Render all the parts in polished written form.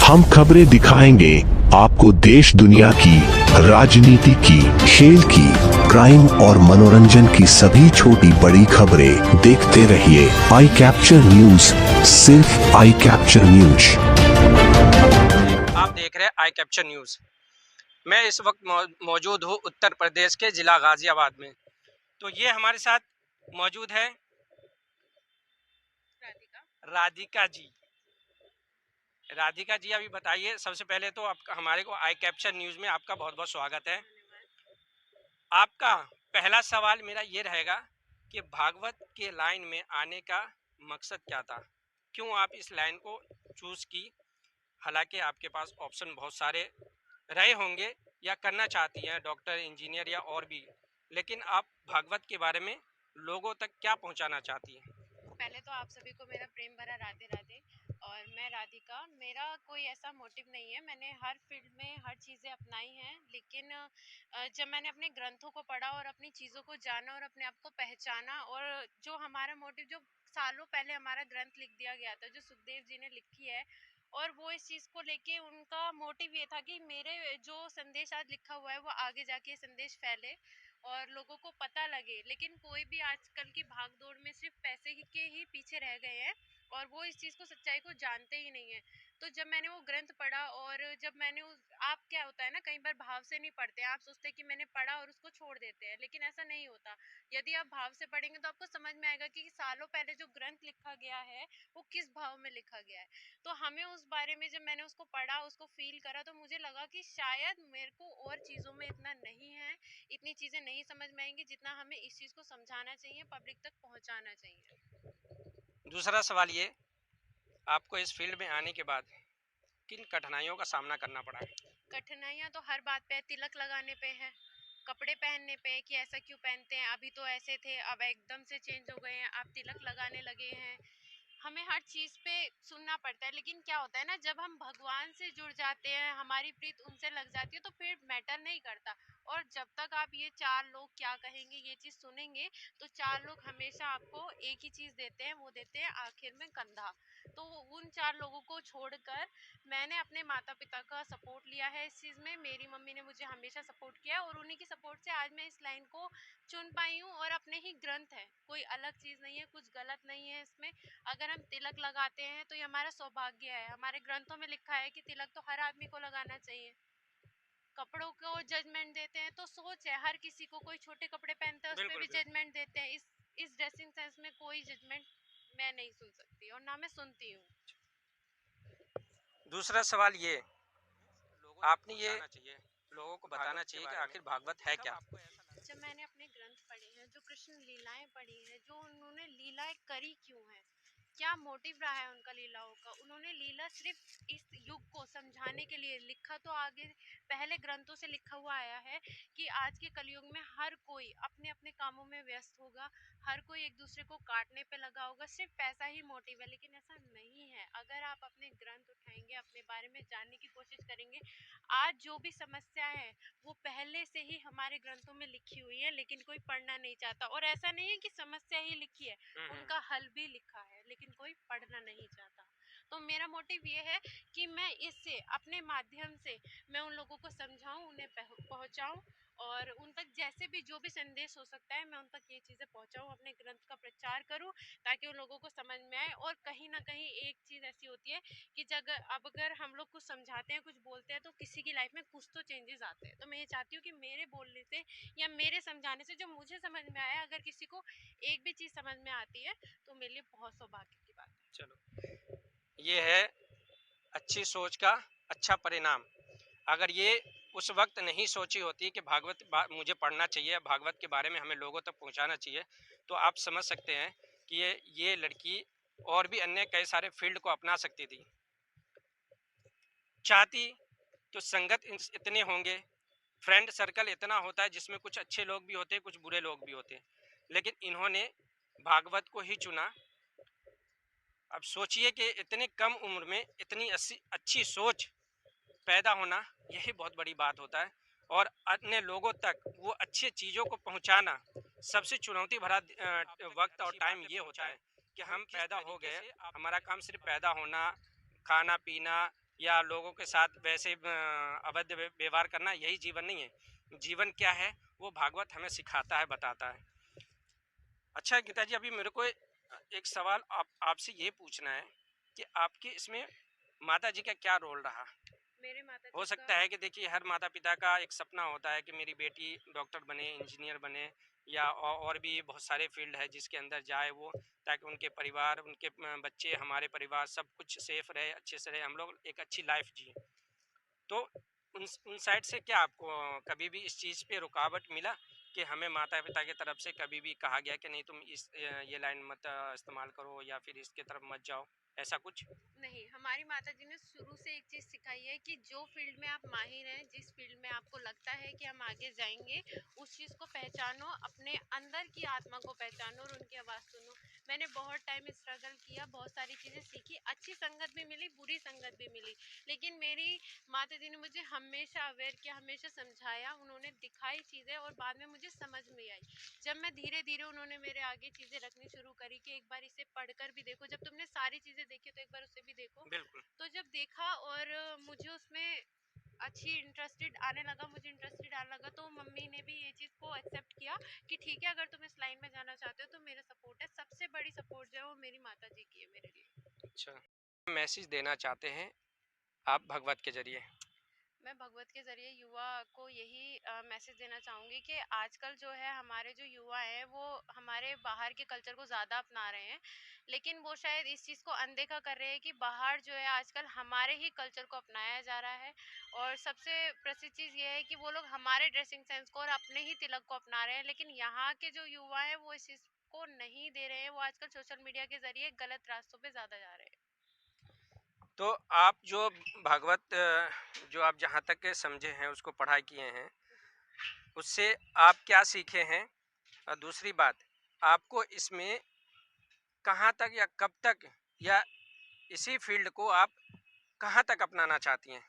हम खबरें दिखाएंगे आपको देश दुनिया की, राजनीति की, खेल की, क्राइम और मनोरंजन की सभी छोटी बड़ी खबरें। देखते रहिए आई कैप्चर न्यूज, सिर्फ आई कैप्चर न्यूज। आप देख रहे हैं आई कैप्चर न्यूज। मैं इस वक्त मौजूद हूँ उत्तर प्रदेश के जिला गाजियाबाद में। तो ये हमारे साथ मौजूद है राधिका जी। राधिका जी, अभी बताइए, सबसे पहले तो आप हमारे को आई कैप्चर न्यूज़ में आपका बहुत बहुत स्वागत है। आपका पहला सवाल मेरा ये रहेगा कि भागवत के लाइन में आने का मकसद क्या था? क्यों आप इस लाइन को चूज़ की? हालांकि आपके पास ऑप्शन बहुत सारे रहे होंगे या करना चाहती हैं, डॉक्टर, इंजीनियर या और भी, लेकिन आप भागवत के बारे में लोगों तक क्या पहुंचाना चाहती हैं? पहले तो आप सभी को मेरा प्रेम भरा राधे राधे। और मैं राधिका, मेरा कोई ऐसा मोटिव नहीं है। मैंने हर फील्ड में हर चीज़ें अपनाई हैं, लेकिन जब मैंने अपने ग्रंथों को पढ़ा और अपनी चीज़ों को जाना और अपने आप को पहचाना, और जो हमारा मोटिव, जो सालों पहले हमारा ग्रंथ लिख दिया गया था, जो सुखदेव जी ने लिखी है, और वो इस चीज़ को लेके उनका मोटिव ये था कि मेरे जो संदेश आज लिखा हुआ है वो आगे जाके संदेश फैले और लोगों को पता लगे। लेकिन कोई भी आजकल की भागदौड़ में सिर्फ पैसे के ही पीछे रह गए हैं और वो इस चीज़ को, सच्चाई को जानते ही नहीं है। तो जब मैंने वो ग्रंथ पढ़ा, और जब मैंने आप क्या होता है ना, कई बार भाव से नहीं पढ़ते, आप सोचते हैं कि मैंने पढ़ा और उसको छोड़ देते हैं, लेकिन ऐसा नहीं होता। यदि आप भाव से पढ़ेंगे तो आपको समझ में आएगा कि सालों पहले जो ग्रंथ लिखा गया है वो किस भाव में लिखा गया है। तो हमें उस बारे में, जब मैंने उसको पढ़ा, उसको फील करा, तो मुझे लगा कि शायद मेरे को और चीज़ों में इतना नहीं है, इतनी चीज़ें नहीं समझ में आएंगी जितना हमें इस चीज़ को समझाना चाहिए, पब्लिक तक पहुंचाना चाहिए। दूसरा सवाल ये, आपको इस फील्ड में आने के बाद किन कठिनाइयों का सामना करना पड़ा? कठिनाइयाँ तो हर बात पे है। तिलक लगाने पे है, कपड़े पहनने पे है कि ऐसा क्यों पहनते हैं, अभी तो ऐसे थे अब एकदम से चेंज हो गए हैं, आप तिलक लगाने लगे हैं। हमें हर चीज़ पे सुनना पड़ता है। लेकिन क्या होता है ना, जब हम भगवान से जुड़ जाते हैं, हमारी प्रीत उनसे लग जाती है, तो फिर मैटर नहीं करता। और जब तक आप ये चार लोग क्या कहेंगे ये चीज़ सुनेंगे, तो चार लोग हमेशा आपको एक ही चीज़ देते हैं, वो देते हैं आखिर में कंधा। तो उन चार लोगों को छोड़कर मैंने अपने माता पिता का सपोर्ट लिया है इस चीज़ में। मेरी मम्मी ने मुझे हमेशा सपोर्ट किया, और उन्हीं की सपोर्ट से आज मैं इस लाइन को चुन पाई हूँ। और अपने ही ग्रंथ है, कोई अलग चीज़ नहीं है, कुछ गलत नहीं है इसमें। अगर हम तिलक लगाते हैं तो ये हमारा सौभाग्य है। हमारे ग्रंथों में लिखा है कि तिलक तो हर आदमी को लगाना चाहिए। कपड़ों को जजमेंट देते हैं तो सोच है, हर किसी को, कोई छोटे कपड़े पहनता है उस पर भी जजमेंट देते हैं। इस ड्रेसिंग सेंस में कोई जजमेंट मैं नहीं सुन सकती, और ना मैं सुनती हूँ। दूसरा सवाल ये, आपने ये लोगों को बताना चाहिए कि आखिर भागवत है क्या? जब मैंने अपने ग्रंथ पढ़े हैं, जो कृष्ण लीलाएं पढ़ी हैं, जो उन्होंने लीलाएं करी क्यों है, क्या मोटिव रहा है उनका लीलाओं का, उन्होंने लीला सिर्फ इस युग को समझाने के लिए लिखा। तो आगे पहले ग्रंथों से लिखा हुआ आया है कि आज के कलयुग में हर कोई अपने अपने कामों में व्यस्त होगा, हर कोई एक दूसरे को काटने पे लगा होगा, सिर्फ पैसा ही मोटिव है। लेकिन ऐसा नहीं है। अगर आप अपने ग्रंथ उठाएंगे, अपने बारे में जानने की कोशिश करेंगे, आज जो भी समस्याएं हैं वो पहले से ही हमारे ग्रंथों में लिखी हुई है, लेकिन कोई पढ़ना नहीं चाहता। और ऐसा नहीं है कि समस्या ही लिखी है, उनका हल भी लिखा है, लेकिन कोई पढ़ना नहीं चाहता। तो मेरा मोटिव ये है कि मैं इससे, अपने माध्यम से, मैं उन लोगों को समझाऊं, उन्हें पहुंचाऊं, और उन तक जैसे भी जो भी संदेश हो सकता है मैं उन तक ये चीज़ें पहुंचाऊं, अपने ग्रंथ का प्रचार करूं, ताकि उन लोगों को समझ में आए। और कहीं ना कहीं एक चीज़ ऐसी होती है कि जब अब अगर हम लोग कुछ समझाते हैं, कुछ बोलते हैं, तो किसी की लाइफ में कुछ तो चेंजेस आते हैं। तो मैं ये चाहती हूँ कि मेरे बोलने से या मेरे समझाने से जो मुझे समझ में आया, अगर किसी को एक भी चीज़ समझ में आती है तो मेरे लिए बहुत सौभाग्य की बात है। चलो, ये है अच्छी सोच का अच्छा परिणाम। अगर ये उस वक्त नहीं सोची होती कि भागवत मुझे पढ़ना चाहिए, भागवत के बारे में हमें लोगों तक पहुंचाना चाहिए, तो आप समझ सकते हैं कि ये लड़की और भी अन्य कई सारे फील्ड को अपना सकती थी। चाहती तो संगत इतने होंगे, फ्रेंड सर्कल इतना होता है जिसमें कुछ अच्छे लोग भी होते, कुछ बुरे लोग भी होते, लेकिन इन्होंने भागवत को ही चुना। अब सोचिए कि इतनी कम उम्र में इतनी अच्छी सोच पैदा होना, यही बहुत बड़ी बात होता है। और अन्य लोगों तक वो अच्छी चीज़ों को पहुंचाना, सबसे चुनौती भरा वक्त और टाइम ये होता है कि हम पैदा हो गए, हमारा काम सिर्फ पैदा होना, खाना पीना, या लोगों के साथ वैसे अवैध व्यवहार करना, यही जीवन नहीं है। जीवन क्या है वो भागवत हमें सिखाता है, बताता है। अच्छा गीता जी, अभी मेरे को एक सवाल आपसे ये पूछना है कि आपके इसमें माता जी का क्या रोल रहा। मेरे माता हो जी सकता का है कि देखिए हर माता पिता का एक सपना होता है कि मेरी बेटी डॉक्टर बने, इंजीनियर बने, या और भी बहुत सारे फील्ड है जिसके अंदर जाए वो, ताकि उनके परिवार, उनके बच्चे, हमारे परिवार सब कुछ सेफ रहे, अच्छे से रहे, हम लोग एक अच्छी लाइफ जिए। तो उन साइड से क्या आपको कभी भी इस चीज़ पे रुकावट मिला कि हमें माता पिता की तरफ से कभी भी कहा गया कि नहीं तुम इस ये लाइन मत इस्तेमाल करो या फिर इसके तरफ मत जाओ, ऐसा कुछ? नहीं, हमारी माताजी ने शुरू से एक चीज़ सिखाई है कि जो फील्ड में आप माहिर हैं, जिस फील्ड में आपको लगता है कि हम आगे जाएंगे, उस चीज़ को पहचानो, अपने अंदर की आत्मा को पहचानो और उनकी आवाज़ सुनो। मैंने बहुत टाइम स्ट्रगल किया, बहुत सारी चीज़ें सीखी, अच्छी संगत भी मिली, बुरी संगत भी मिली, लेकिन मेरी माताजी ने मुझे हमेशा अवेयर किया, हमेशा समझाया, उन्होंने दिखाई चीज़ें और बाद में मुझे समझ में आई। जब मैं धीरे धीरे, उन्होंने मेरे आगे चीज़ें रखनी शुरू करी कि एक बार इसे पढ़कर भी देखो, जब तुमने सारी चीज़ें देखी तो एक बार उसे भी देखो। बिल्कुल। तो जब देखा और मुझे उसमें अच्छी इंटरेस्टेड आने लगा, मुझे इंटरेस्टेड आने लगा, तो मम्मी ने भी ये चीज़ को एक्सेप्ट किया कि ठीक है, अगर तुम इस लाइन में जाना चाहते हो तो मेरा सपोर्ट है। सबसे बड़ी सपोर्ट जो है वो मेरी माता जी की है मेरे लिए। अच्छा, मैसेज देना चाहते हैं आप भगवत के जरिए? मैं भगवत के ज़रिए युवा को यही मैसेज देना चाहूँगी कि आजकल जो है हमारे जो युवा हैं वो हमारे बाहर के कल्चर को ज़्यादा अपना रहे हैं, लेकिन वो शायद इस चीज़ को अनदेखा कर रहे हैं कि बाहर जो है आजकल हमारे ही कल्चर को अपनाया जा रहा है। और सबसे प्रसिद्ध चीज़ ये है कि वो लोग हमारे ड्रेसिंग सेंस को और अपने ही तिलक को अपना रहे हैं, लेकिन यहाँ के जो युवा हैं वो इस चीज़ को नहीं दे रहे हैं। वो आजकल सोशल मीडिया के ज़रिए गलत रास्तों पे ज़्यादा जा रहे हैं। तो आप जो भागवत जो आप जहाँ तक समझे हैं, उसको पढ़ाई किए हैं, उससे आप क्या सीखे हैं? और दूसरी बात, आपको इसमें कहाँ तक या कब तक, या इसी फील्ड को आप कहाँ तक अपनाना चाहती हैं?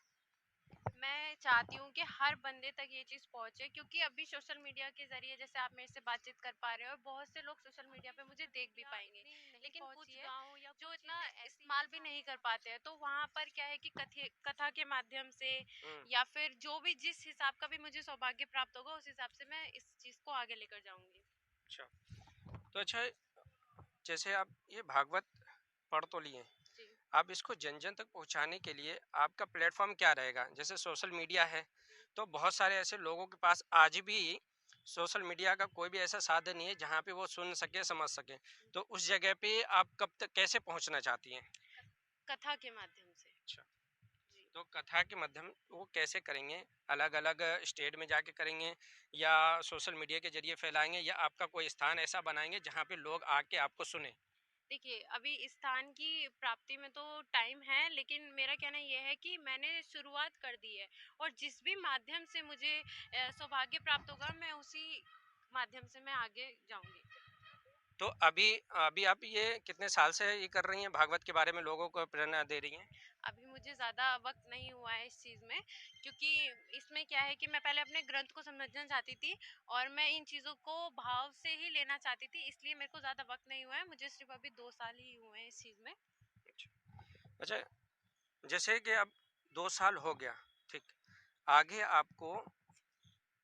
मैं चाहती हूँ कि हर बंदे तक ये चीज़ पहुँचे, क्योंकि अभी सोशल मीडिया के ज़रिए जैसे आप मेरे से बातचीत कर पा रहे हो और बहुत से लोग सोशल मीडिया पे मुझे देख भी पाएंगे, लेकिन कुछ गाँव या जो इतना इस्तेमाल भी नहीं कर पाते हैं, तो वहाँ पर क्या है कि कथा के माध्यम से हम्म, या फिर जो भी जिस हिसाब का भी मुझे सौभाग्य प्राप्त होगा उस हिसाब से मैं इस चीज़ को आगे लेकर जाऊँगी। अच्छा। तो अच्छा, जैसे आप ये भागवत पढ़ तो लिए, जी। आप इसको जन जन तक पहुंचाने के लिए आपका प्लेटफॉर्म क्या रहेगा? जैसे सोशल मीडिया है, तो बहुत सारे ऐसे लोगों के पास आज भी सोशल मीडिया का कोई भी ऐसा साधन नहीं है जहाँ पे वो सुन सके, समझ सके। तो उस जगह पे आप कब तक कैसे पहुंचना चाहती हैं? कथा के माध्यम से। अच्छा, जी। तो कथा के माध्यम वो कैसे करेंगे? अलग अलग स्टेट में जाके करेंगे, या सोशल मीडिया के जरिए फैलाएंगे, या आपका कोई स्थान ऐसा बनाएंगे जहाँ पे लोग आके आपको सुने? देखिए, अभी स्थान की प्राप्ति में तो टाइम है, लेकिन मेरा कहना ये है कि मैंने शुरुआत कर दी है और जिस भी माध्यम से मुझे सौभाग्य प्राप्त होगा, मैं उसी माध्यम से मैं आगे जाऊंगी। तो अभी अभी आप ये कितने साल से ये कर रही हैं, भागवत के बारे में लोगों को प्रेरणा दे रही हैं? अभी मुझे ज़्यादा वक्त नहीं हुआ है इस चीज़ में, क्योंकि इसमें क्या है कि मैं पहले अपने ग्रंथ को समझना चाहती थी और मैं इन चीज़ों को भाव से ही लेना चाहती थी, इसलिए मेरे को ज़्यादा वक्त नहीं हुआ है। मुझे सिर्फ अभी 2 साल ही हुए हैं इस चीज़ में। अच्छा, जैसे कि अब 2 साल हो गया, ठीक, आगे आपको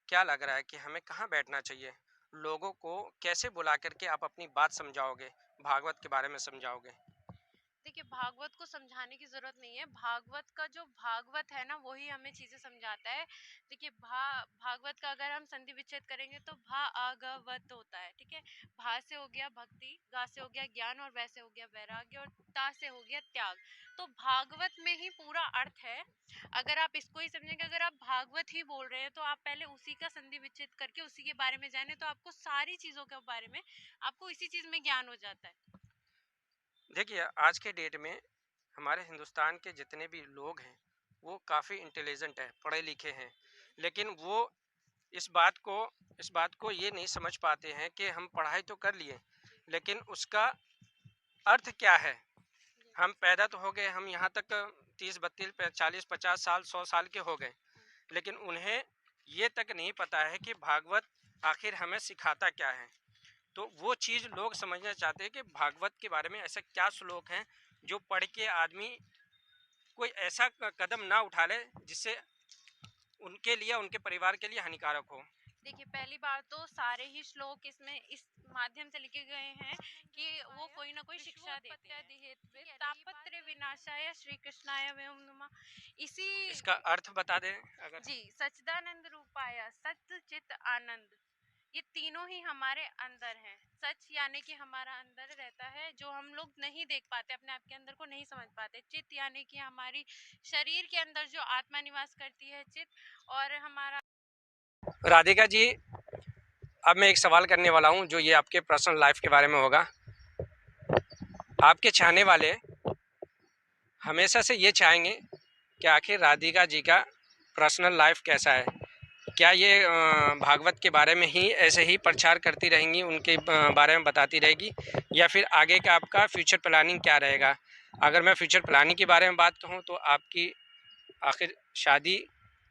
क्या लग रहा है कि हमें कहाँ बैठना चाहिए? लोगों को कैसे बुला करके आप अपनी बात समझाओगे, भागवत के बारे में समझाओगे? देखिए, भागवत को समझाने की जरूरत नहीं है। भागवत का जो भागवत है ना, वही हमें चीजें समझाता है। देखिए, भागवत का अगर हम संधि विच्छेद करेंगे तो भा आगवत होता है, ठीक है। भा से हो गया भक्ति, गा से हो गया ज्ञान और वैसे हो गया वैराग्य और ता से हो गया त्याग। तो भागवत में ही पूरा अर्थ है। अगर आप इसको ही समझेंगे, अगर आप भागवत ही बोल रहे हैं तो आप पहले उसी का संधि विच्छेद करके उसी के बारे में जाने, तो आपको सारी चीजों के बारे में, आपको इसी चीज में ज्ञान हो जाता है। देखिए, आज के डेट में हमारे हिंदुस्तान के जितने भी लोग हैं, वो काफ़ी इंटेलिजेंट हैं, पढ़े लिखे हैं, लेकिन वो इस बात को इस बात को ये नहीं समझ पाते हैं कि हम पढ़ाई तो कर लिए, लेकिन उसका अर्थ क्या है? हम पैदा तो हो गए, हम यहाँ तक 30 32 40 50 साल 100 साल के हो गए, लेकिन उन्हें ये तक नहीं पता है कि भागवत आखिर हमें सिखाता क्या है। तो वो चीज़ लोग समझना चाहते हैं कि भागवत के बारे में ऐसा क्या श्लोक हैं जो पढ़ के आदमी कोई ऐसा कदम ना उठा ले जिससे उनके लिए, उनके परिवार के लिए हानिकारक हो। देखिए, पहली बात तो सारे ही श्लोक इसमें इस माध्यम से लिखे गए हैं कि वो कोई ना कोई शिक्षा देते हैं। तापत्र विनाशाय श्री कृष्णाय वयम नमः। इसी इसका अर्थ बता दें अगर। जी, सच्चिदानंद रूपाय सत्य चित आनंद, ये तीनों ही हमारे अंदर हैं। सच यानी कि हमारा अंदर रहता है, जो हम लोग नहीं देख पाते, अपने आप के अंदर को नहीं समझ पाते। चित यानी कि हमारी शरीर के अंदर जो आत्मा निवास करती है, चित। और हमारा राधिका जी, अब मैं एक सवाल करने वाला हूँ जो ये आपके पर्सनल लाइफ के बारे में होगा। आपके चाहने वाले हमेशा से ये चाहेंगे कि आखिर राधिका जी का पर्सनल लाइफ कैसा है। क्या ये भागवत के बारे में ही ऐसे ही प्रचार करती रहेंगी, उनके बारे में बताती रहेगी, या फिर आगे का आपका फ्यूचर प्लानिंग क्या रहेगा? अगर मैं फ्यूचर प्लानिंग के बारे में बात कहूँ तो आपकी आखिर शादी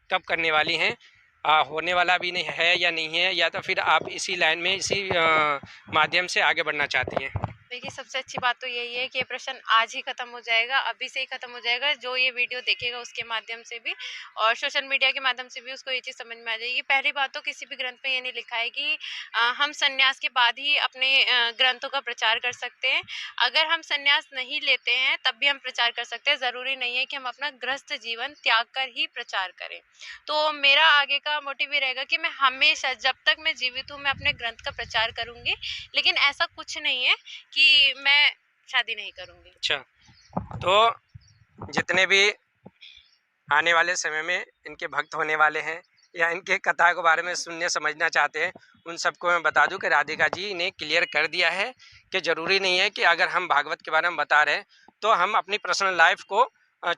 कब करने वाली हैं? होने वाला भी नहीं है या नहीं है, या तो फिर आप इसी लाइन में, इसी माध्यम से आगे बढ़ना चाहती हैं? देखिए, सबसे अच्छी बात तो यही है कि ये प्रश्न आज ही खत्म हो जाएगा, अभी से ही खत्म हो जाएगा। जो ये वीडियो देखेगा उसके माध्यम से भी और सोशल मीडिया के माध्यम से भी उसको ये चीज़ समझ में आ जाएगी। पहली बात तो किसी भी ग्रंथ में ये नहीं लिखा है कि हम संन्यास के बाद ही अपने ग्रंथों का प्रचार कर सकते हैं। अगर हम संन्यास नहीं लेते हैं तब भी हम प्रचार कर सकते हैं। ज़रूरी नहीं है कि हम अपना गृहस्थ जीवन त्याग कर ही प्रचार करें। तो मेरा आगे का मोटिव ये रहेगा कि मैं हमेशा, जब तक मैं जीवित हूँ, मैं अपने ग्रंथ का प्रचार करूँगी। लेकिन ऐसा कुछ नहीं है कि मैं शादी नहीं करूँगी। अच्छा, तो जितने भी आने वाले समय में इनके भक्त होने वाले हैं या इनके कथा के बारे में सुनने समझना चाहते हैं, उन सबको मैं बता दूं कि राधिका जी ने क्लियर कर दिया है कि ज़रूरी नहीं है कि अगर हम भागवत के बारे में बता रहे हैं तो हम अपनी पर्सनल लाइफ को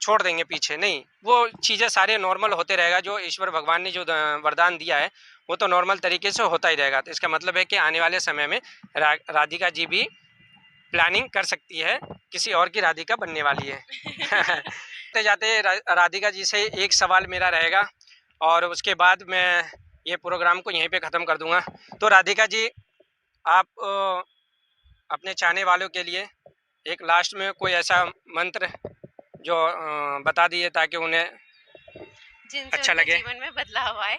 छोड़ देंगे पीछे। नहीं, वो चीज़ें सारे नॉर्मल होते रहेगा। जो ईश्वर भगवान ने जो वरदान दिया है वो तो नॉर्मल तरीके से होता ही रहेगा। तो इसका मतलब है कि आने वाले समय में राधिका जी भी प्लानिंग कर सकती है, किसी और की राधिका बनने वाली है। जाते जाते राधिका जी से एक सवाल मेरा रहेगा और उसके बाद मैं ये प्रोग्राम को यहीं पे ख़त्म कर दूंगा। तो राधिका जी, आप अपने चाहने वालों के लिए एक लास्ट में कोई ऐसा मंत्र जो बता दिए ताकि उन्हें जिनसे अच्छा उनके लगे। जीवन में बदलाव आए।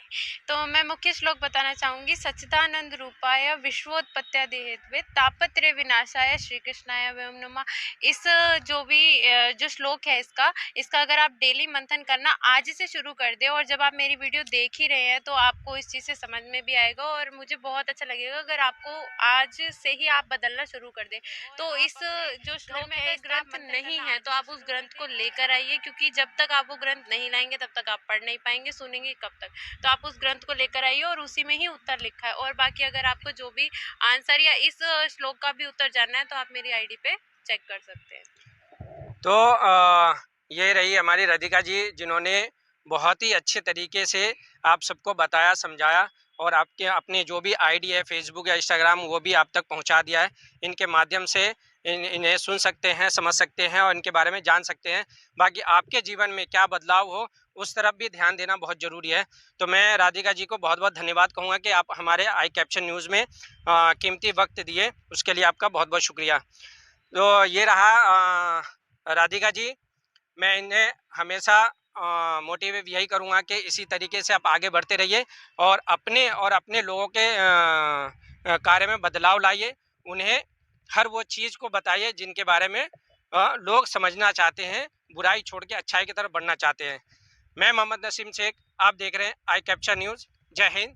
तो मैं मुख्य श्लोक बताना चाहूंगी। सच्चिदानंद रूपाय विश्वोत्पत्त्यादिहेतवे तापत्रय विनाशाय श्री कृष्णाय वयम नमः। इस जो श्लोक है इसका अगर आप डेली मंथन करना आज से शुरू कर दे, और जब आप मेरी वीडियो देख ही रहे हैं तो आपको इस चीज़ से समझ में भी आएगा और मुझे बहुत अच्छा लगेगा अगर आपको आज से ही आप बदलना शुरू कर दें। तो इस जो श्लोक है, इस ग्रंथ नहीं है तो आप उस ग्रंथ को लेकर आइए, क्योंकि जब तक आप वो ग्रंथ नहीं लाएंगे तब तक आप पढ़ नहीं पाएंगे, सुनेंगे कब तक। तो आप उस ग्रंथ को लेकर आइए और उसी में ही उत्तर लिखा है। और बाकी अगर आपको जो भी आंसर या इस श्लोक का भी उत्तर जानना है तो आप मेरी आईडी पे चेक कर सकते हैं। तो ये रही हमारी राधिका जी, जिन्होंने बहुत ही अच्छे तरीके से आप सबको बताया, समझाया और आपके अपने जो भी आईडी है फेसबुक या इंस्टाग्राम वो भी आप तक पहुंचा दिया है। इनके माध्यम से इन्हें सुन सकते हैं, समझ सकते हैं और इनके बारे में जान सकते हैं। बाकी आपके जीवन में क्या बदलाव हो उस तरफ भी ध्यान देना बहुत ज़रूरी है। तो मैं राधिका जी को बहुत बहुत धन्यवाद कहूँगा कि आप हमारे आई कैप्शन न्यूज़ में कीमती वक्त दिए, उसके लिए आपका बहुत बहुत शुक्रिया। तो ये रहा राधिका जी। मैं इन्हें हमेशा मोटिवेट यही करूँगा कि इसी तरीके से आप आगे बढ़ते रहिए और अपने लोगों के कार्य में बदलाव लाइए। उन्हें हर वो चीज़ को बताइए जिनके बारे में लोग समझना चाहते हैं, बुराई छोड़ के अच्छाई की तरफ बढ़ना चाहते हैं। मैं मोहम्मद नसीम शेख, आप देख रहे हैं आई कैप्चर न्यूज़। जय हिंद,